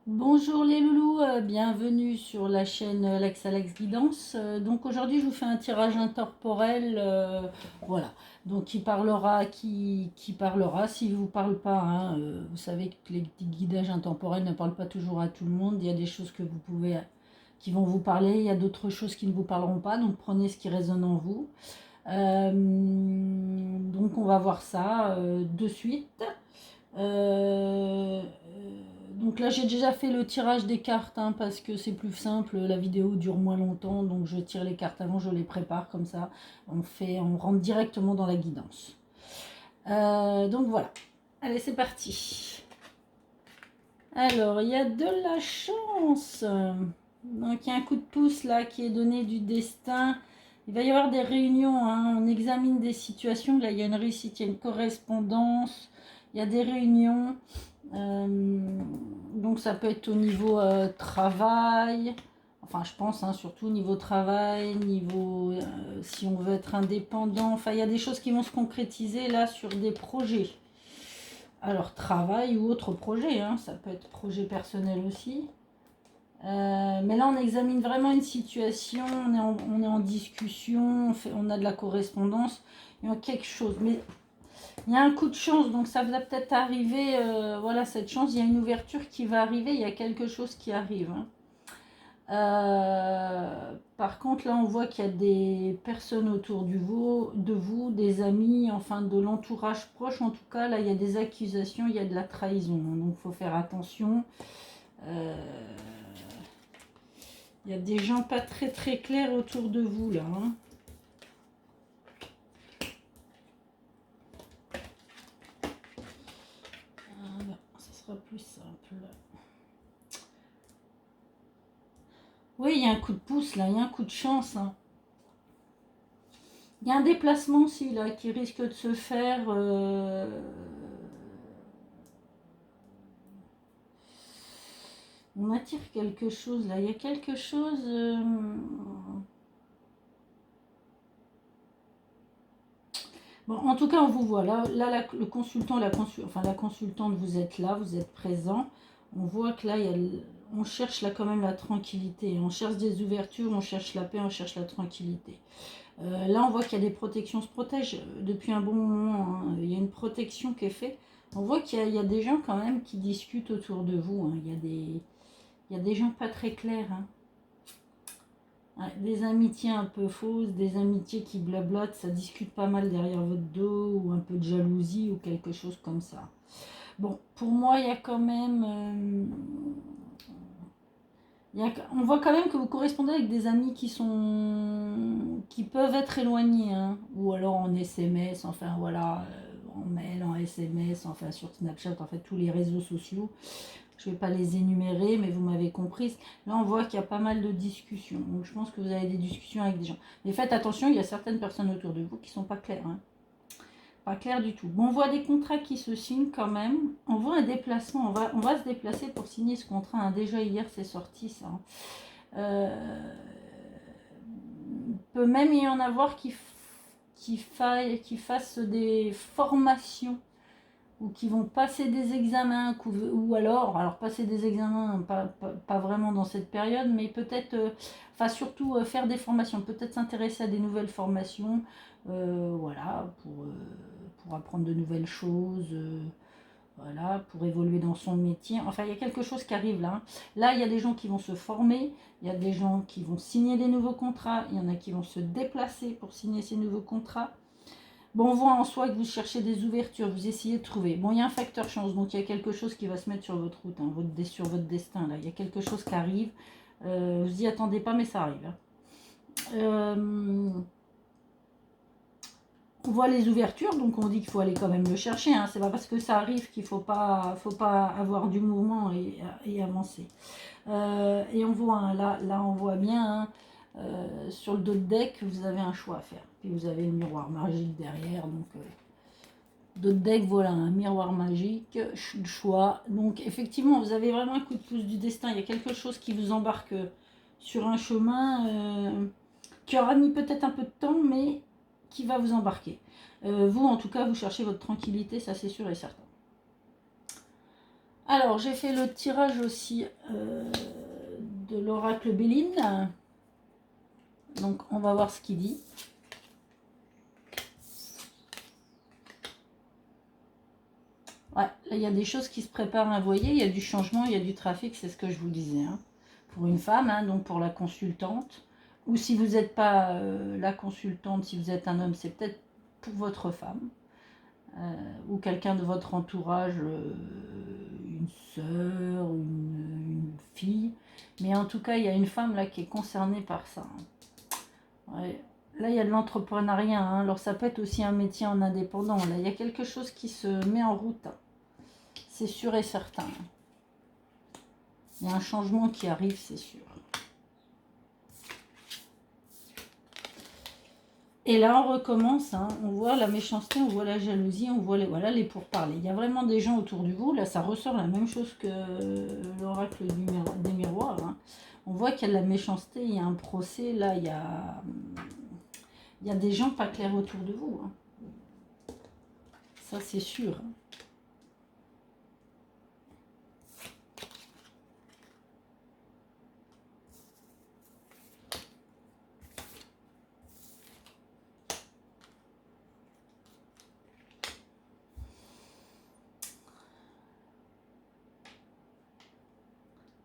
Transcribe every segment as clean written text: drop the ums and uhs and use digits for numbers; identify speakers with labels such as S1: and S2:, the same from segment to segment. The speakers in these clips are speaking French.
S1: Bonjour les loulous, bienvenue sur la chaîne Alex Guidance. Donc aujourd'hui je vous fais un tirage intemporel, voilà. Donc qui parlera, s'il ne vous parle pas, hein, vous savez que les guidages intemporels ne parlent pas toujours à tout le monde. Il y a des choses que vous pouvez, qui vont vous parler, il y a d'autres choses qui ne vous parleront pas. Donc prenez ce qui résonne en vous. Donc on va voir ça de suite. Euh, donc là, j'ai déjà fait le tirage des cartes hein, parce que c'est plus simple. La vidéo dure moins longtemps, donc je tire les cartes avant, je les prépare comme ça. On rentre directement dans la guidance. Donc voilà. Allez, c'est parti. Alors, il y a de la chance. Donc, il y a un coup de pouce là qui est donné du destin. Il va y avoir des réunions, hein. On examine des situations. Là, il y a une réussite, il y a une correspondance. Il y a des réunions. Donc ça peut être au niveau travail, enfin je pense hein, surtout niveau travail, niveau si on veut être indépendant, enfin il y a des choses qui vont se concrétiser là sur des projets. Alors travail ou autre projet, hein, ça peut être projet personnel aussi. Mais là on examine vraiment une situation, on est en discussion, on a de la correspondance, il y a quelque chose. Mais il y a un coup de chance, donc ça va peut-être arriver, voilà, cette chance, il y a une ouverture qui va arriver, il y a quelque chose qui arrive. Hein. Par contre, là, on voit qu'il y a des personnes autour de vous, des amis, enfin de l'entourage proche, en tout cas, là, il y a des accusations, il y a de la trahison, hein, donc il faut faire attention. Euh, il y a des gens pas très très clairs autour de vous, là. Hein. Voilà, ça sera plus simple. Oui, il y a un coup de pouce là, il y a un coup de chance. Hein. Il y a un déplacement aussi là qui risque de se faire. On attire quelque chose là. Il y a quelque chose. Bon, en tout cas, on vous voit. Le consultant, enfin, la consultante, vous êtes là, vous êtes présent. On voit que là, on cherche là quand même la tranquillité. On cherche des ouvertures, on cherche la paix, on cherche la tranquillité. Là, on voit qu'il y a des protections, on se protège depuis un bon moment. Hein. Il y a une protection qui est faite. On voit qu'il y a des gens quand même qui discutent autour de vous. Hein. Il y a des gens pas très clairs. Hein. Ouais, des amitiés un peu fausses, des amitiés qui blablatent, ça discute pas mal derrière votre dos, ou un peu de jalousie, ou quelque chose comme ça. Bon, pour moi, il y a quand même... on voit quand même que vous correspondez avec des amis qui peuvent être éloignés, hein, ou alors en SMS, enfin voilà, en mail, en SMS, enfin sur Snapchat, en fait tous les réseaux sociaux. Je ne vais pas les énumérer, mais vous m'avez comprise. Là, on voit qu'il y a pas mal de discussions. Donc, je pense que vous avez des discussions avec des gens. Mais faites attention, il y a certaines personnes autour de vous qui ne sont pas claires. Hein. Pas claires du tout. Bon, on voit des contrats qui se signent quand même. On voit un déplacement. On va se déplacer pour signer ce contrat. Hein. Déjà, hier, c'est sorti ça. Hein. Peut même y en avoir qui fassent des formations ou qui vont passer des examens, ou alors passer des examens, pas vraiment dans cette période, mais peut-être, enfin surtout faire des formations, peut-être s'intéresser à des nouvelles formations, voilà, pour apprendre de nouvelles choses, voilà, pour évoluer dans son métier. Enfin, il y a quelque chose qui arrive là. Hein. Là, il y a des gens qui vont se former, il y a des gens qui vont signer des nouveaux contrats, il y en a qui vont se déplacer pour signer ces nouveaux contrats. Bon, on voit en soi que vous cherchez des ouvertures, vous essayez de trouver. Bon, il y a un facteur chance, donc il y a quelque chose qui va se mettre sur votre route, hein, sur votre destin. Là, il y a quelque chose qui arrive. Vous y attendez pas, mais ça arrive. Hein. On voit les ouvertures, donc on dit qu'il faut aller quand même le chercher. Hein. C'est pas parce que ça arrive qu'il faut pas avoir du mouvement et avancer. Et on voit, hein, là, on voit bien. Hein, sur le dos de deck, vous avez un choix à faire. Puis vous avez le miroir magique derrière, donc d'autres decks, voilà, un miroir magique, choix. Donc effectivement, vous avez vraiment un coup de pouce du destin. Il y a quelque chose qui vous embarque sur un chemin qui aura mis peut-être un peu de temps, mais qui va vous embarquer. Vous, en tout cas, vous cherchez votre tranquillité, ça c'est sûr et certain. Alors, j'ai fait le tirage aussi de l'oracle Béline. Donc, on va voir ce qu'il dit. Ouais, là, il y a des choses qui se préparent, hein. Vous voyez, il y a du changement, il y a du trafic, c'est ce que je vous disais. Hein. Pour une femme, hein, donc pour la consultante. Ou si vous n'êtes pas la consultante, si vous êtes un homme, c'est peut-être pour votre femme. Ou quelqu'un de votre entourage, une sœur, une fille. Mais en tout cas, il y a une femme là qui est concernée par ça. Hein. Ouais. Là, il y a de l'entrepreneuriat. Hein. Alors, ça peut être aussi un métier en indépendant. Là, il y a quelque chose qui se met en route. Hein. C'est sûr et certain. Il y a un changement qui arrive, c'est sûr. Et là, on recommence, hein. On voit la méchanceté, on voit la jalousie, on voit voilà, les pourparlers. Il y a vraiment des gens autour de vous. Là, ça ressort la même chose que l'oracle des miroirs. Hein. On voit qu'il y a de la méchanceté, il y a un procès. Là, il y a des gens pas clairs autour de vous. Hein. Ça, c'est sûr.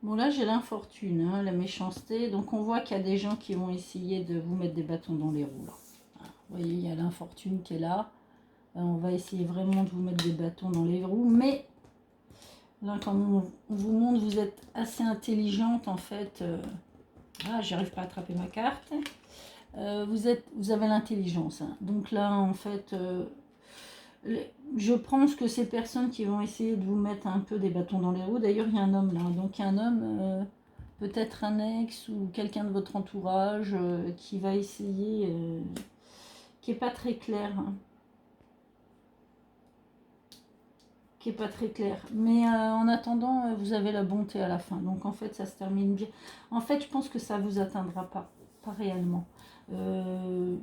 S1: Bon, là, j'ai l'infortune, hein, la méchanceté. Donc, on voit qu'il y a des gens qui vont essayer de vous mettre des bâtons dans les roues. Là. Vous voyez, il y a l'infortune qui est là. On va essayer vraiment de vous mettre des bâtons dans les roues. Mais, là, comme on vous montre, vous êtes assez intelligente, en fait. Ah, j'arrive pas à attraper ma carte. Vous avez l'intelligence. Hein. Donc là, en fait... je pense que ces personnes qui vont essayer de vous mettre un peu des bâtons dans les roues, d'ailleurs il y a un homme là, donc un homme, peut-être un ex ou quelqu'un de votre entourage qui va essayer, qui est pas très clair, hein, qui est pas très clair. Mais en attendant, vous avez la bonté à la fin, donc en fait ça se termine bien. En fait, je pense que ça vous atteindra pas réellement. Euh,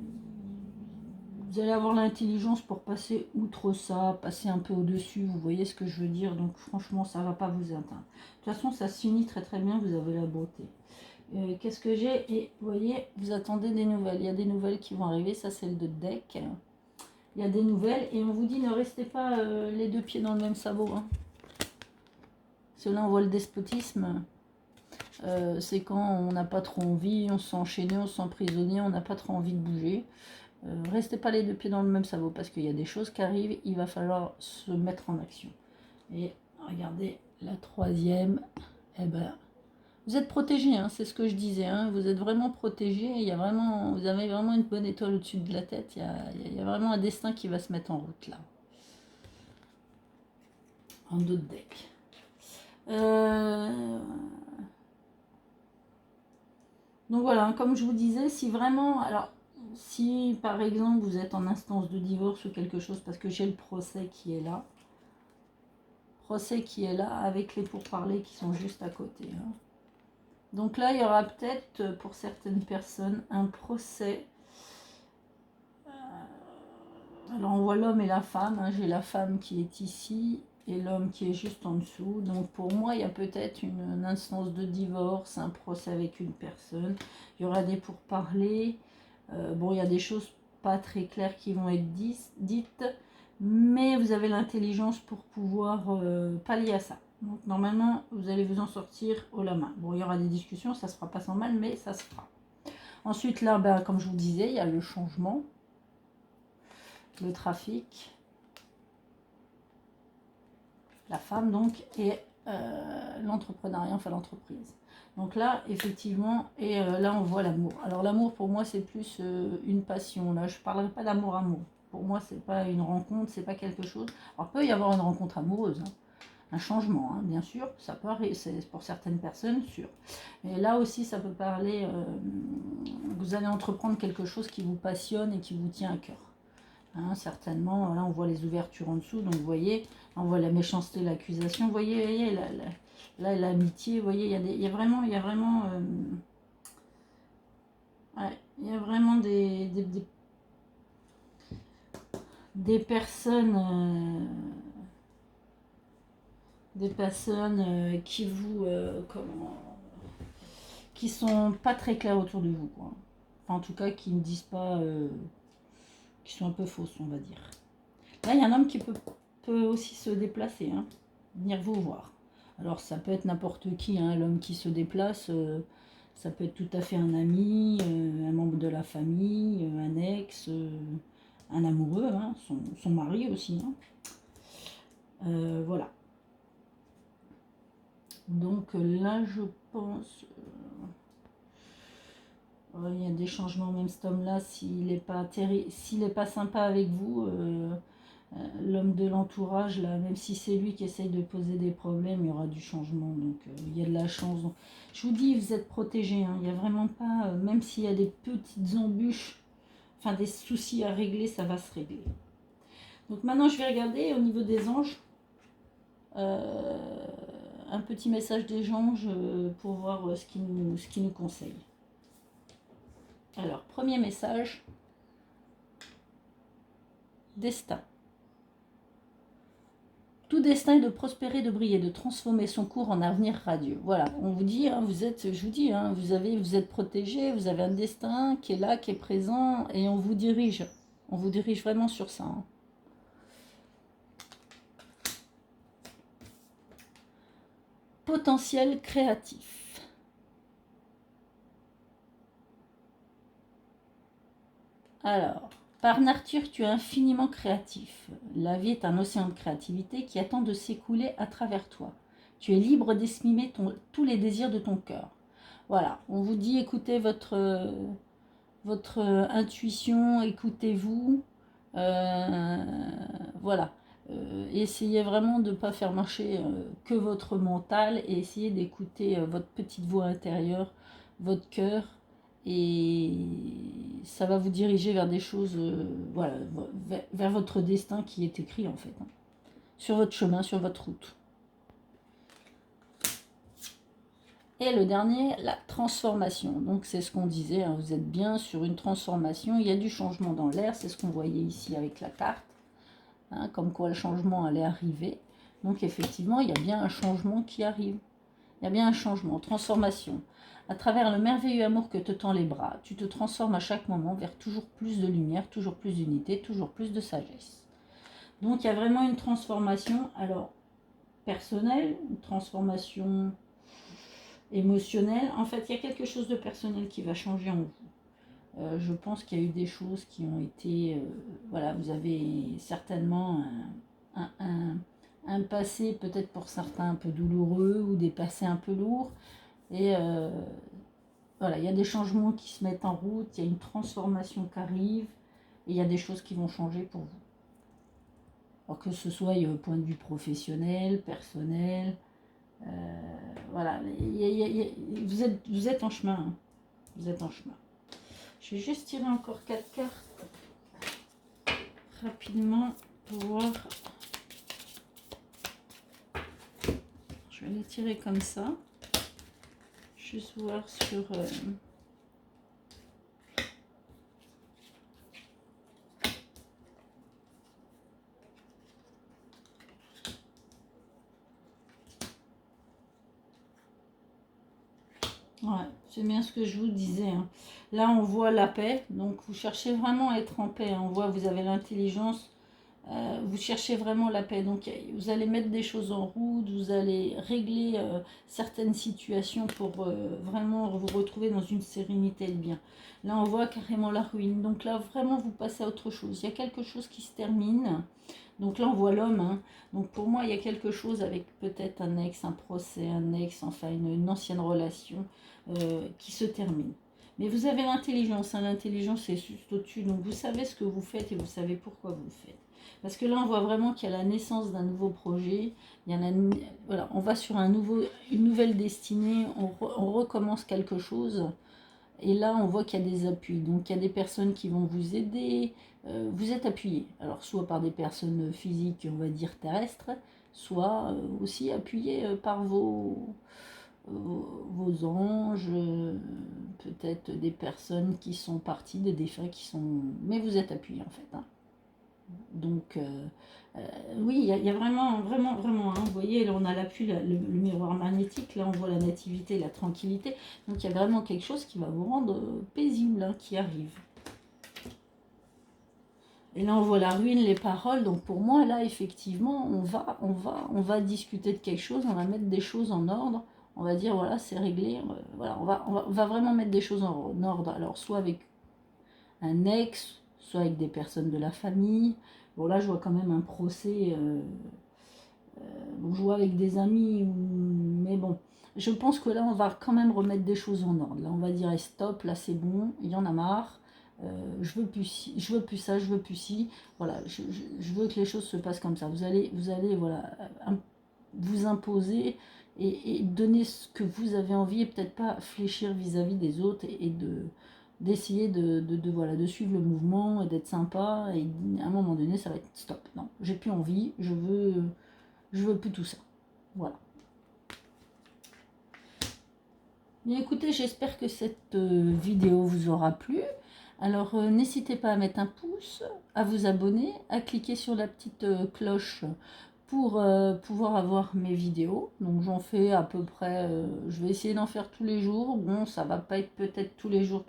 S1: Vous allez avoir l'intelligence pour passer outre ça, passer un peu au-dessus, vous voyez ce que je veux dire, donc franchement ça va pas vous atteindre. De toute façon ça se finit très très bien, vous avez la beauté. Qu'est-ce que j'ai? Et vous voyez, vous attendez des nouvelles, il y a des nouvelles qui vont arriver, ça c'est le deck. Il y a des nouvelles et on vous dit ne restez pas les deux pieds dans le même sabot. Hein. Parce que là on voit le despotisme. C'est quand on n'a pas trop envie, on se sent enchaîné, on se sent prisonnier, on n'a pas trop envie de bouger. Restez pas les deux pieds dans le même sabot parce qu'il y a des choses qui arrivent, il va falloir se mettre en action. Et regardez la troisième, eh ben, vous êtes protégé, hein, c'est ce que je disais, hein, vous êtes vraiment protégé, vous avez vraiment une bonne étoile au-dessus de la tête, il y a vraiment un destin qui va se mettre en route là. En d'autres decks. Donc voilà, comme je vous disais, si vraiment, alors si par exemple vous êtes en instance de divorce ou quelque chose, parce que j'ai le procès qui est là, avec les pourparlers qui sont juste à côté. Hein. Donc là, il y aura peut-être pour certaines personnes un procès. Alors on voit l'homme et la femme. Hein. J'ai la femme qui est ici et l'homme qui est juste en dessous. Donc pour moi, il y a peut-être une instance de divorce, un procès avec une personne. Il y aura des pourparlers. Bon, il y a des choses pas très claires qui vont être dites, mais vous avez l'intelligence pour pouvoir pallier à ça. Donc normalement, vous allez vous en sortir haut la main. Bon, il y aura des discussions, ça se fera pas sans mal, mais ça se fera. Ensuite, là, ben, comme je vous disais, il y a le changement, le trafic, la femme donc, et l'entrepreneuriat, enfin l'entreprise. Donc là, effectivement, et là, on voit l'amour. Alors l'amour, pour moi, c'est plus une passion. Là, je ne parlerai pas d'amour-amour. Pour moi, c'est pas une rencontre, c'est pas quelque chose. Alors, il peut y avoir une rencontre amoureuse, hein, un changement, hein, bien sûr. Ça peut arriver, c'est pour certaines personnes, sûr. Et là aussi, ça peut parler. Vous allez entreprendre quelque chose qui vous passionne et qui vous tient à cœur. Hein, certainement, là, on voit les ouvertures en dessous. Donc, vous voyez, on voit la méchanceté, l'accusation. Vous voyez, là, l'amitié. Vous voyez, il y a vraiment, ouais, il y a vraiment des personnes, Des personnes qui vous... qui sont pas très claires autour de vous, quoi. Enfin, en tout cas, qui ne disent pas... qui sont un peu fausses, on va dire. Là, il y a un homme qui peut aussi se déplacer, hein, venir vous voir. Alors, ça peut être n'importe qui, hein, l'homme qui se déplace, ça peut être tout à fait un ami, un membre de la famille, un ex, un amoureux, hein, son mari aussi. Hein. Voilà. Donc là, je pense... il y a des changements, même cet homme-là, s'il n'est pas sympa avec vous... l'homme de l'entourage, là, même si c'est lui qui essaye de poser des problèmes, il y aura du changement. Donc, il y a de la chance. Donc, je vous dis, vous êtes protégés. Hein, il n'y a vraiment pas, même s'il y a des petites embûches, enfin des soucis à régler, ça va se régler. Donc, maintenant, je vais regarder au niveau des anges. Un petit message des anges pour voir ce qui nous conseille. Alors, premier message. Destin. Tout destin est de prospérer, de briller, de transformer son cours en avenir radieux. Voilà, on vous dit, hein, je vous dis, hein, vous êtes protégé, vous avez un destin qui est là, qui est présent, et on vous dirige. On vous dirige vraiment sur ça. Hein. Potentiel créatif. Alors, par nature, tu es infiniment créatif. La vie est un océan de créativité qui attend de s'écouler à travers toi. Tu es libre d'exprimer tous les désirs de ton cœur. Voilà, on vous dit écoutez votre intuition, écoutez-vous. Voilà. Essayez vraiment de ne pas faire marcher que votre mental et essayez d'écouter votre petite voix intérieure, votre cœur. Et ça va vous diriger vers des choses, voilà, vers votre destin qui est écrit en fait. Hein, sur votre chemin, sur votre route. Et le dernier, la transformation. Donc c'est ce qu'on disait, hein, vous êtes bien sur une transformation. Il y a du changement dans l'air, c'est ce qu'on voyait ici avec la carte. Hein, comme quoi le changement allait arriver. Donc effectivement, il y a bien un changement qui arrive. Il y a bien un changement, transformation. À travers le merveilleux amour que te tend les bras, tu te transformes à chaque moment vers toujours plus de lumière, toujours plus d'unité, toujours plus de sagesse. Donc il y a vraiment une transformation, alors personnelle, une transformation émotionnelle. En fait, il y a quelque chose de personnel qui va changer en vous. Je pense qu'il y a eu des choses qui ont été... voilà, vous avez certainement un passé peut-être pour certains un peu douloureux ou des passés un peu lourds. Et voilà, il y a des changements qui se mettent en route, il y a une transformation qui arrive et il y a des choses qui vont changer pour vous. Alors que ce soit au point de vue professionnel, personnel, voilà, vous êtes en chemin. Hein. Vous êtes en chemin. Je vais juste tirer encore 4 cartes rapidement pour voir. Je vais les tirer comme ça. Juste voir sur... Ouais, c'est bien ce que je vous disais. Hein. Là, on voit la paix. Donc, vous cherchez vraiment à être en paix. On voit, vous avez l'intelligence. Vous cherchez vraiment la paix. Donc, vous allez mettre des choses en route. Vous allez régler certaines situations pour vraiment vous retrouver dans une sérénité et le bien. Là, on voit carrément la ruine. Donc là, vraiment, vous passez à autre chose. Il y a quelque chose qui se termine. Donc là, on voit l'homme. Hein. Donc pour moi, il y a quelque chose avec peut-être un ex, un procès, un ex, enfin une ancienne relation qui se termine. Mais vous avez l'intelligence. Hein. L'intelligence est juste au-dessus. Donc vous savez ce que vous faites et vous savez pourquoi vous le faites. Parce que là, on voit vraiment qu'il y a la naissance d'un nouveau projet. Il y a voilà, on va sur une nouvelle destinée. On recommence quelque chose. Et là, on voit qu'il y a des appuis. Donc, il y a des personnes qui vont vous aider. Vous êtes appuyé. Alors, soit par des personnes physiques, on va dire terrestres, soit aussi appuyé par vos anges, peut-être des personnes qui sont parties, des défunts qui sont... Mais vous êtes appuyé, en fait. Hein. Donc, Oui, il y a vraiment, vraiment, vraiment, hein, vous voyez, là on a l'appui, le miroir magnétique, là on voit la nativité, la tranquillité. Donc il y a vraiment quelque chose qui va vous rendre paisible, hein, qui arrive. Et là on voit la ruine, les paroles. Donc pour moi, là effectivement, on va discuter de quelque chose, on va mettre des choses en ordre. On va dire voilà, c'est réglé. Voilà, on va vraiment mettre des choses en ordre. Alors soit avec un ex, soit avec des personnes de la famille. Bon là je vois quand même un procès. Donc je vois avec des amis, mais bon, je pense que là on va quand même remettre des choses en ordre. Là on va dire stop, là c'est bon, il y en a marre. Je veux plus je veux plus ça, je veux plus ci. Voilà, je veux que les choses se passent comme ça. Vous allez voilà, vous imposer et donner ce que vous avez envie et peut-être pas fléchir vis-à-vis des autres et d'essayer voilà, de suivre le mouvement et d'être sympa. Et à un moment donné, ça va être stop. Non, j'ai plus envie, je veux plus tout ça. Voilà. Bien écoutez, j'espère que cette vidéo vous aura plu. Alors n'hésitez pas à mettre un pouce, à vous abonner, à cliquer sur la petite cloche pour pouvoir avoir mes vidéos. Donc j'en fais à peu près, je vais essayer d'en faire tous les jours. Bon, ça va pas être peut-être tous les jours,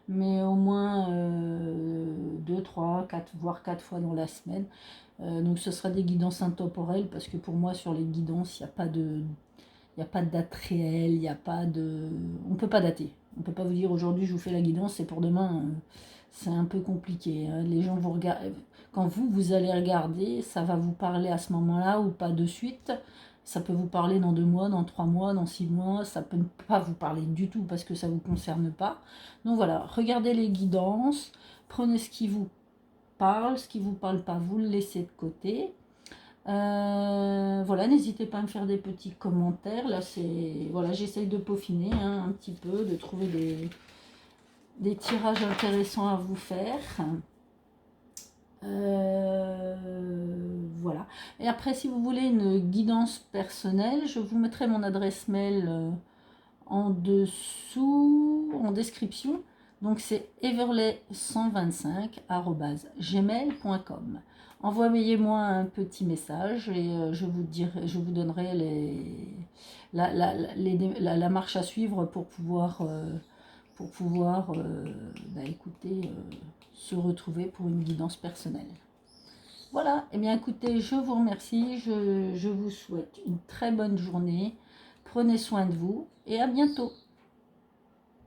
S1: mais au moins 2, 3, 4, voire 4 fois dans la semaine. Donc ce sera des guidances intemporelles parce que pour moi sur les guidances, il n'y a pas de... Il n'y a pas de date réelle, il n'y a pas de... On ne peut pas dater. On ne peut pas vous dire aujourd'hui je vous fais la guidance, c'est pour demain. C'est un peu compliqué. Hein. Les gens vous regardent... Quand vous allez regarder, ça va vous parler à ce moment-là ou pas de suite. Ça peut vous parler dans 2 mois, dans 3 mois, dans 6 mois. Ça peut ne pas vous parler du tout parce que ça ne vous concerne pas. Donc voilà, regardez les guidances. Prenez ce qui vous parle, ce qui ne vous parle pas, vous le laissez de côté. Voilà, n'hésitez pas à me faire des petits commentaires. Là, c'est voilà, j'essaye de peaufiner hein, un petit peu, de trouver des tirages intéressants à vous faire. Voilà. Et après, si vous voulez une guidance personnelle, je vous mettrai mon adresse mail en dessous, en description. Donc c'est everley125@gmail.com. Envoyez-moi un petit message et je vous donnerai la marche à suivre pour pouvoir écoutez, se retrouver pour une guidance personnelle. Voilà, et bien écoutez, je vous remercie, je vous souhaite une très bonne journée, prenez soin de vous et à bientôt.